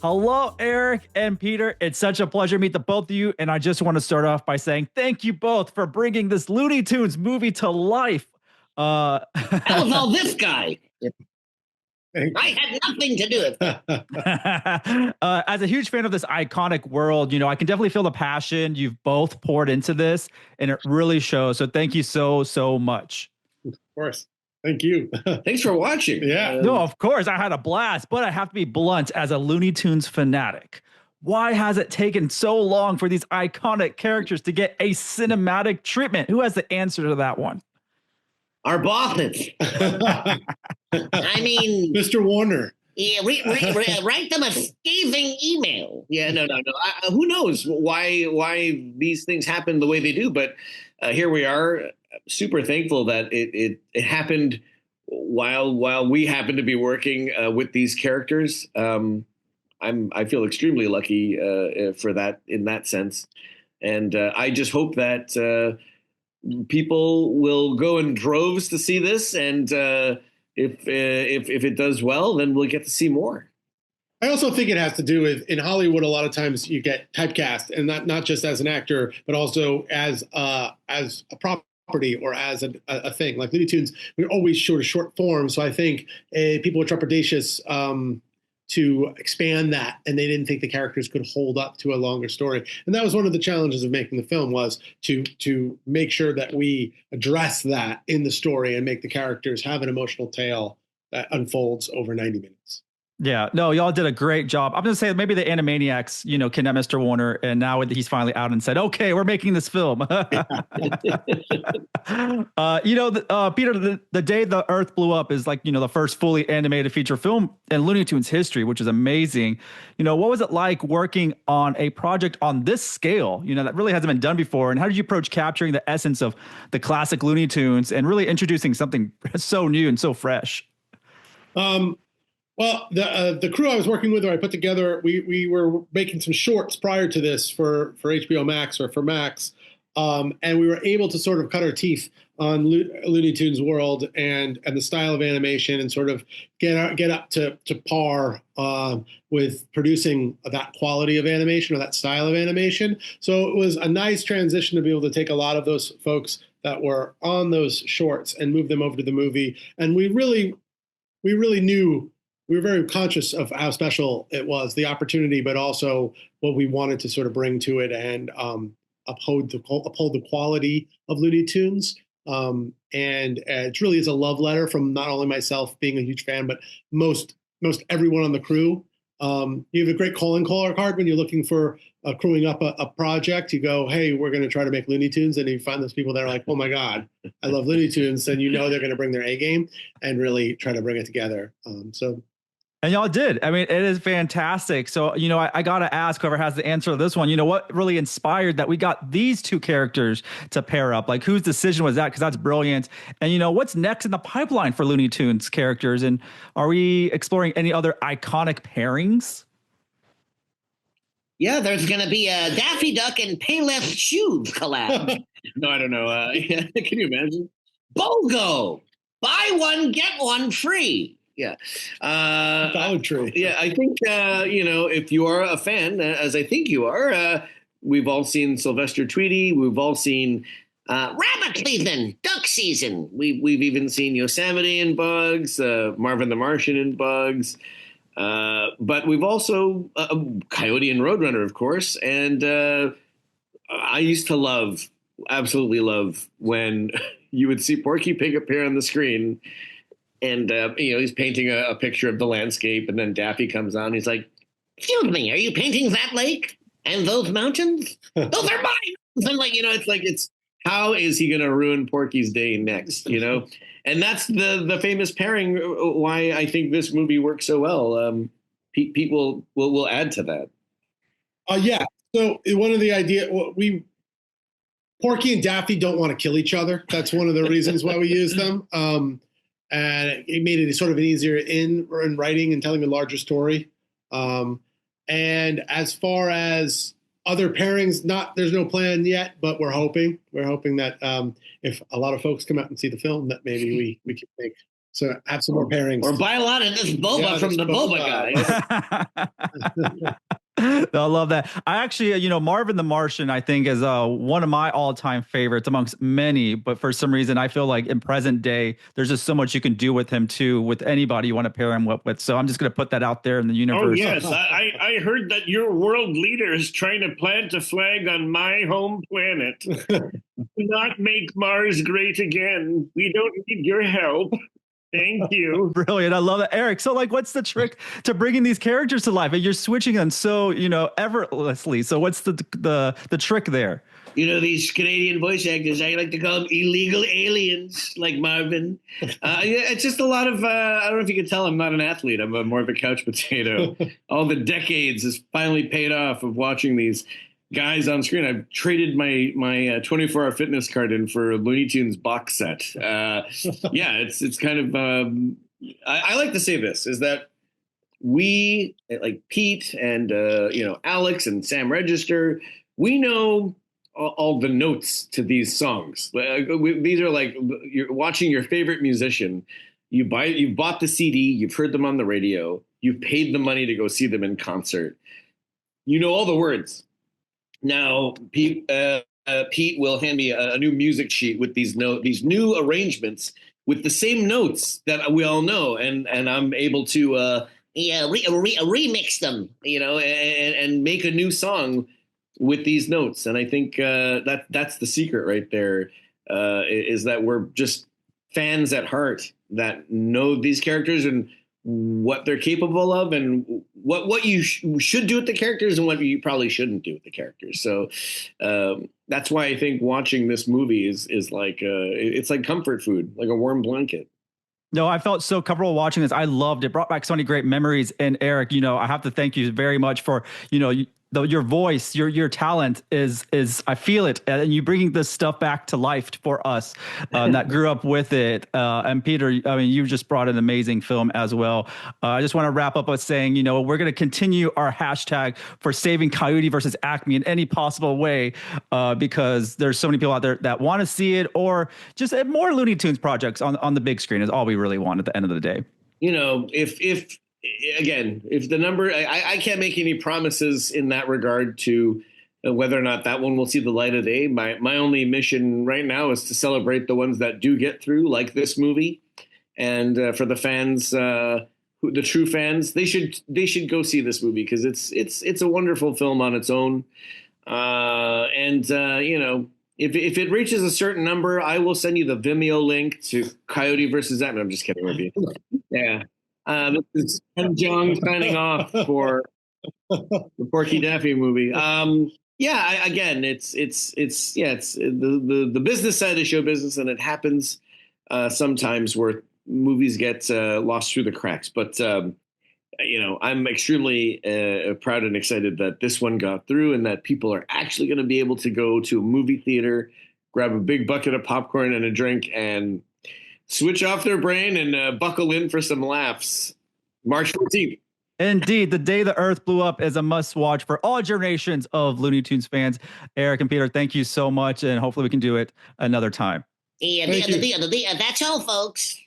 Hello, Eric and Peter. It's such a pleasure to meet the both of you. And I just want to start off by saying thank you both for bringing this Looney Tunes movie to life. How's all this guy? I had nothing to do with it. As a huge fan of this iconic world, I can definitely feel the passion you've both poured into this, and it really shows. So thank you so much. Of course. Thank you. Thanks for watching. Yeah. No, of course, I had a blast, but I have to be blunt as a Looney Tunes fanatic. Why has it taken so long for these iconic characters to get a cinematic treatment? Who has the answer to that one? Our bosses. I mean, Mr. Warner. Yeah, write them a scathing email. Yeah, no. Who knows why these things happen the way they do? But here we are, super thankful that it happened while we happen to be working with these characters. I feel extremely lucky for that in that sense, and I just hope that people will go in droves to see this, and if it does well, then we'll get to see more. I also think it has to do with, in Hollywood, a lot of times you get typecast, and not just as an actor, but also as a property or as a thing. Like Looney Tunes, we're always short form, so I think people were trepidatious to expand that, and they didn't think the characters could hold up to a longer story. And that was one of the challenges of making the film, was to make sure that we address that in the story and make the characters have an emotional tale that unfolds over 90 minutes. Yeah, no, y'all did a great job. I'm going to say maybe the Animaniacs, kidnapped Mr. Warner, and now he's finally out and said, okay, we're making this film. Peter, the day the Earth blew up is like, the first fully animated feature film in Looney Tunes history, which is amazing. What was it like working on a project on this scale, that really hasn't been done before? And how did you approach capturing the essence of the classic Looney Tunes and really introducing something so new and so fresh? Well, the crew I was working with, or I put together, we were making some shorts prior to this for HBO Max or for Max, and we were able to sort of cut our teeth on Looney Tunes world and the style of animation, and sort of get up to par with producing that quality of animation or that style of animation. So it was a nice transition to be able to take a lot of those folks that were on those shorts and move them over to the movie. And we really knew. We were very conscious of how special it was, the opportunity, but also what we wanted to sort of bring to it and uphold the quality of Looney Tunes. And it really is a love letter from not only myself being a huge fan, but most everyone on the crew. You have a great calling card when you're looking for crewing up a project. You go, hey, we're going to try to make Looney Tunes, and you find those people that are like, oh my God, I love Looney Tunes, and they're going to bring their A game and really try to bring it together. And y'all did. I mean, it is fantastic. So, I got to ask whoever has the answer to this one, what really inspired that we got these two characters to pair up? Like, whose decision was that? Because that's brilliant. And, what's next in the pipeline for Looney Tunes characters? And are we exploring any other iconic pairings? Yeah, there's going to be a Daffy Duck and Payless Shoes collab. No, I don't know. Can you imagine? BOGO! Buy one, get one free. Yeah. Dollar Tree. Yeah, I think, if you are a fan, as I think you are, we've all seen Sylvester Tweety. We've all seen rabbit season, duck season. We've even seen Yosemite and Bugs, Marvin the Martian and Bugs. But we've also Coyote and Roadrunner, of course. And I used to absolutely love when you would see Porky Pig appear on the screen. And, he's painting a picture of the landscape, and then Daffy comes on. He's like, excuse me, are you painting that lake and those mountains? Those are mine. It's how is he going to ruin Porky's day next, And that's the famous pairing, why I think this movie works so well. Pete will add to that. Yeah. So one of the Porky and Daffy don't want to kill each other. That's one of the reasons why we use them. And it made it sort of an easier in writing and telling a larger story. And as far as other pairings, there's no plan yet, but we're hoping that if a lot of folks come out and see the film, that maybe we can make So have some more pairings. Or buy a lot of this boba from the boba guy. I love that. I actually, Marvin the Martian, I think, is one of my all-time favorites amongst many. But for some reason, I feel like in present day, there's just so much you can do with him too, with anybody you want to pair him with. So I'm just going to put that out there in the universe. Oh yes, I heard that your world leader is trying to plant a flag on my home planet. Do not make Mars great again. We don't need your help. Thank you. Brilliant. I love that. Eric, so what's the trick to bringing these characters to life? And you're switching them so, effortlessly. So what's the trick there? These Canadian voice actors, I like to call them illegal aliens, like Marvin. It's just a lot of, I don't know if you can tell, I'm not an athlete. I'm more of a couch potato. All the decades has finally paid off of watching these guys on screen. I've traded my 24-hour fitness card in for a Looney Tunes box set. It's kind of, I like to say this, is that we, like Pete and, Alex and Sam Register, we know all the notes to these songs. These are like, you're watching your favorite musician. You've bought the CD, you've heard them on the radio, you've paid the money to go see them in concert. You know all the words. Now, Pete will hand me a new music sheet with these new arrangements with the same notes that we all know, and I'm able to remix them, and make a new song with these notes. And I think that's the secret right there, is that we're just fans at heart that know these characters and what they're capable of, and what you should do with the characters and what you probably shouldn't do with the characters. So that's why I think watching this movie is like it's like comfort food, like a warm blanket. No, I felt so comfortable watching this. I loved it. Brought back so many great memories. And Eric, I have to thank you very much for, your voice, your talent is I feel it, and you bringing this stuff back to life for us that grew up with it. And Peter, you just brought an amazing film as well. I just want to wrap up by saying, we're going to continue our hashtag for saving Coyote versus Acme in any possible way, because there's so many people out there that want to see it, or just more Looney Tunes projects on the big screen is all we really want at the end of the day. If the number, I can't make any promises in that regard to whether or not that one will see the light of day. My only mission right now is to celebrate the ones that do get through, like this movie. And for the fans, the true fans, they should go see this movie, because it's a wonderful film on its own. If it reaches a certain number, I will send you the Vimeo link to Coyote versus Acme. I'm just kidding with you. Yeah. This is Ken Jeong signing off for the Porky Daffy movie. It's the business side of show business, and it happens sometimes where movies get lost through the cracks. But I'm extremely proud and excited that this one got through, and that people are actually going to be able to go to a movie theater, grab a big bucket of popcorn and a drink, and switch off their brain and buckle in for some laughs. March 14th. Indeed, the day the Earth blew up is a must-watch for all generations of Looney Tunes fans. Eric and Peter, thank you so much, and hopefully we can do it another time. Yeah, that's all, folks.